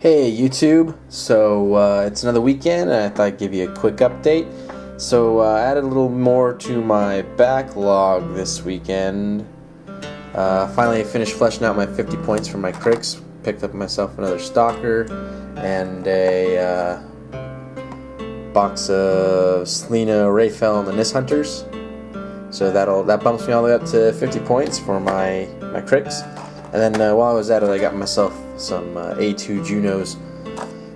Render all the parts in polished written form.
Hey YouTube, it's another weekend and I thought I'd give you a quick update. I added a little more to my backlog this weekend. Finally finished fleshing out my 50 points for my cricks. Picked up myself another stalker and a box of Selena, Rayfel, and the Nis Hunters. So that bumps me all the way up to 50 points for my cricks. And then while I was at it, I got myself some A2 Junos.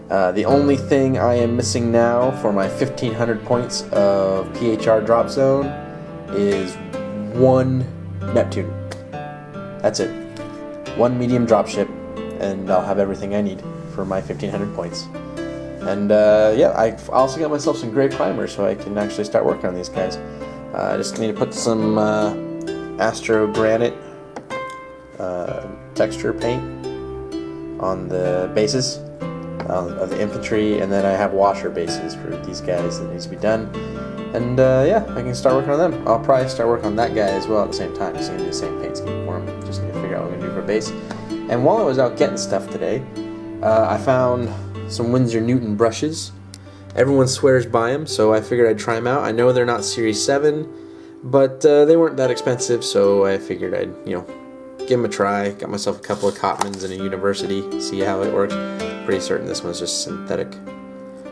The only thing I am missing now for my 1500 points of PHR drop zone is one Neptune. That's it. One medium dropship, and I'll have everything I need for my 1500 points. And I also got myself some gray primer so I can actually start working on these guys. I just need to put some Astro Granite texture paint on the bases of the infantry, and then I have washer bases for these guys that needs to be done. And I can start working on them. I'll probably start working on that guy as well at the same time, because I'm going to do the same paint scheme for him. Just need to figure out what I'm going to do for base. And while I was out getting stuff today, I found some Winsor Newton brushes. Everyone swears by them, so I figured I'd try them out. I know they're not Series 7, but they weren't that expensive, so I figured I'd, give them a try. Got myself a couple of Cotmans and a University, see how it works. Pretty certain this one's just synthetic,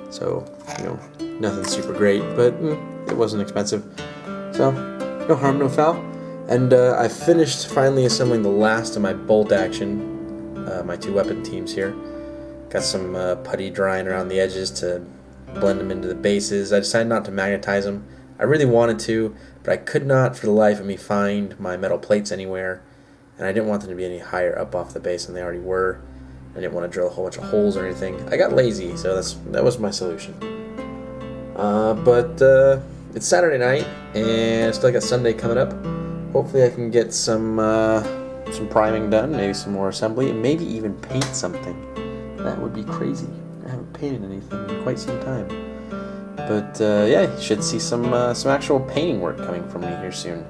so nothing super great, but it wasn't expensive, so no harm, no foul. And I finished finally assembling the last of my bolt action, my two weapon teams here. Got some putty drying around the edges to blend them into the bases. I decided not to magnetize them. I really wanted to, but I could not for the life of me find my metal plates anywhere. And I didn't want them to be any higher up off the base than they already were. I didn't want to drill a whole bunch of holes or anything. I got lazy, so that was my solution. But it's Saturday night, and I still got Sunday coming up. Hopefully I can get some priming done, maybe some more assembly, and maybe even paint something. That would be crazy. I haven't painted anything in quite some time. But you should see some actual painting work coming from me here soon.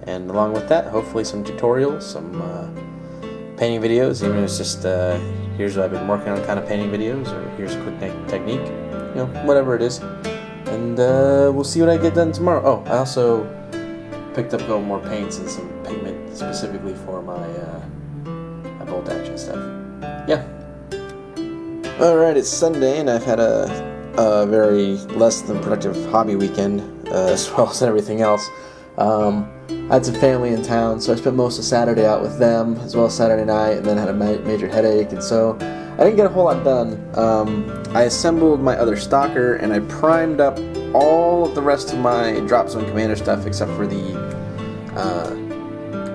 And along with that, hopefully some tutorials, some painting videos, even if it's just here's what I've been working on kind of painting videos, or here's a quick technique, whatever it is. And we'll see what I get done tomorrow. Oh, I also picked up a couple more paints and some pigment specifically for my bolt action stuff. Yeah. Alright, it's Sunday, and I've had a very less than productive hobby weekend, as well as everything else. I had some family in town, so I spent most of Saturday out with them, as well as Saturday night, and then had a major headache, and so I didn't get a whole lot done. I assembled my other stalker, and I primed up all of the rest of my drop zone commander stuff, except for the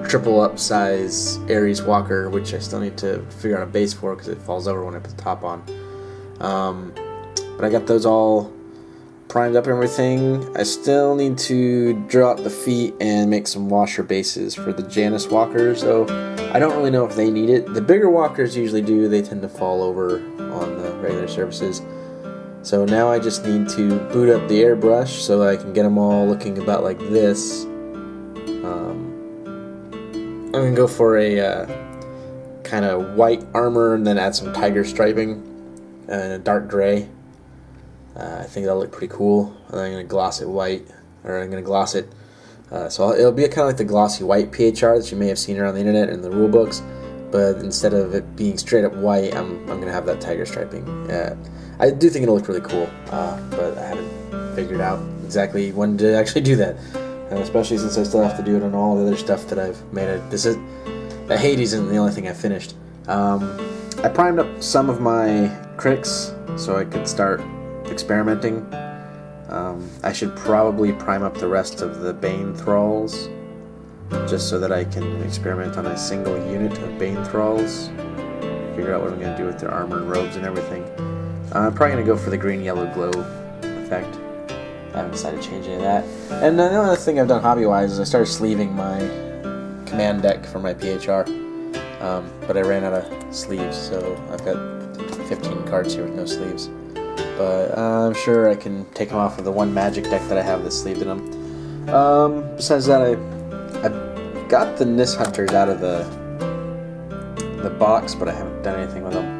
triple up size Ares Walker, which I still need to figure out a base for, because it falls over when I put the top on. But I got those all primed up and everything. I still need to draw out the feet and make some washer bases for the Janus walkers, though I don't really know if they need it. The bigger walkers usually do. They tend to fall over on the regular surfaces. So now I just need to boot up the airbrush so I can get them all looking about like this. I'm going to go for a kind of white armor and then add some tiger striping and a dark gray. I think that'll look pretty cool. And I'm going to gloss it white, or I'm going to gloss it. So it'll be kind of like the glossy white PHR that you may have seen around the internet and the rule books, but instead of it being straight up white, I'm going to have that tiger striping. I do think it'll look really cool, but I haven't figured out exactly when to actually do that, especially since I still have to do it on all the other stuff that I've made. Hades isn't the only thing I finished. I primed up some of my cricks so I could start experimenting. I should probably prime up the rest of the Bane Thralls, just so that I can experiment on a single unit of Bane Thralls, figure out what I'm going to do with their armor and robes and everything. I'm probably going to go for the green-yellow glow effect. I haven't decided to change any of that. And the other thing I've done hobby-wise is I started sleeving my command deck for my PHR, but I ran out of sleeves, so I've got 15 cards here with no sleeves. But I'm sure I can take them off with the one magic deck that I have that's sleeved in them. Besides that, I got the Nis Hunters out of the box, but I haven't done anything with them.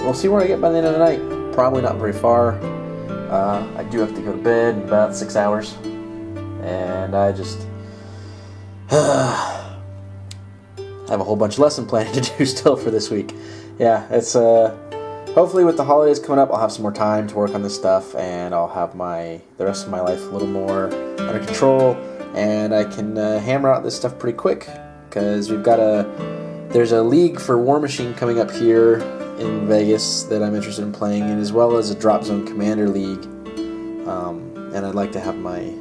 We'll see where I get by the end of the night. Probably not very far. I do have to go to bed in about 6 hours, and I just have a whole bunch of lesson planning to do still for this week. Yeah, it's hopefully with the holidays coming up, I'll have some more time to work on this stuff, and I'll have the rest of my life a little more under control, and I can hammer out this stuff pretty quick, because there's a league for War Machine coming up here in Vegas that I'm interested in playing in, as well as a Drop Zone Commander League, and I'd like to have my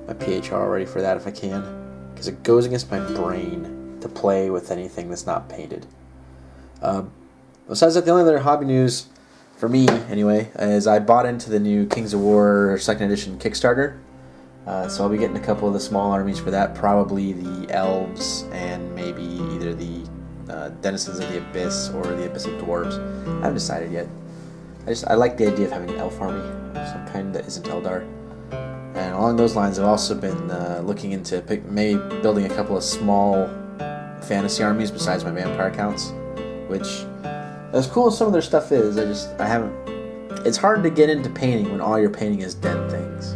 PHR ready for that if I can, because it goes against my brain to play with anything that's not painted. Besides that, the only other hobby news, for me anyway, is I bought into the new Kings of War 2nd Edition Kickstarter. So I'll be getting a couple of the small armies for that, probably the Elves and maybe either the Denizens of the Abyss or the Abyss of Dwarves. I haven't decided yet. I like the idea of having an elf army of some kind that isn't Eldar. And along those lines, I've also been looking into maybe building a couple of small fantasy armies besides my vampire counts, which, as cool as some of their stuff is, I haven't. It's hard to get into painting when all you're painting is dead things.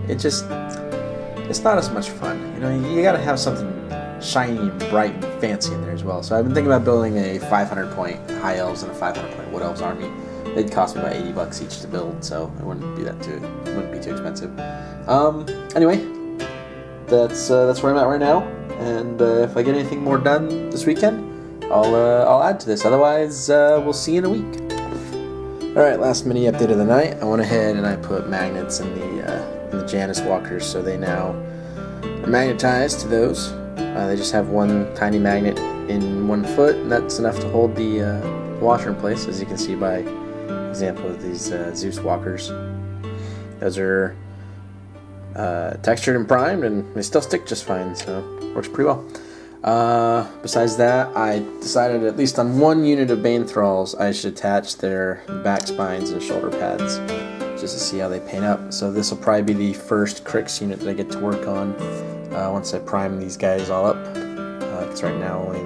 It's not as much fun. You know, you gotta have something shiny and bright and fancy in there as well. So I've been thinking about building a 500 point High Elves and a 500 point Wood Elves army. They'd cost me about $80 each to build, so it wouldn't be too expensive. Anyway, that's where I'm at right now. And if I get anything more done this weekend, I'll add to this. Otherwise, we'll see you in a week. All right, last mini update of the night. I went ahead and I put magnets in the Janus walkers, so they now are magnetized to those. They just have one tiny magnet in 1 foot, and that's enough to hold the washer in place, as you can see by example of these Zeus walkers. Those are textured and primed, and they still stick just fine, so works pretty well. Besides that, I decided at least on one unit of Bane Thralls I should attach their back spines and shoulder pads just to see how they paint up. So this will probably be the first Crix unit that I get to work on once I prime these guys all up, because right now only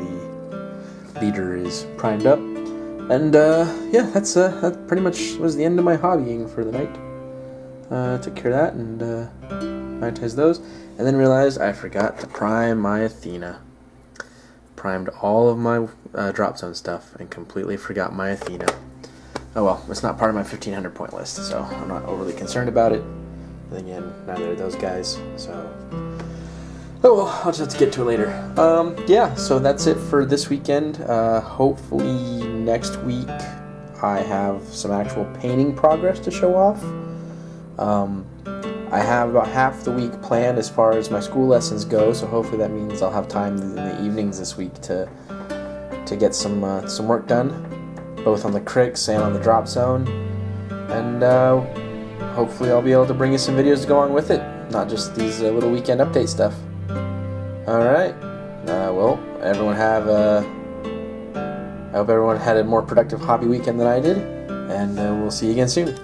the leader is primed up. And yeah, that pretty much was the end of my hobbying for the night. Took care of that and magnetized those, and then realized I forgot to prime my Athena. Primed all of my drop zone stuff and completely forgot my Athena. Oh well, it's not part of my 1500 point list, so I'm not overly concerned about it. But again, neither are those guys, so oh well, I'll just have to get to it later. Yeah, so that's it for this weekend. Hopefully next week I have some actual painting progress to show off. I have about half the week planned as far as my school lessons go, so hopefully that means I'll have time in the evenings this week to get some work done, both on the Crix and on the drop zone, and hopefully I'll be able to bring you some videos to go along with it, not just these little weekend update stuff. Alright, well, I hope everyone had a more productive hobby weekend than I did, and we'll see you again soon.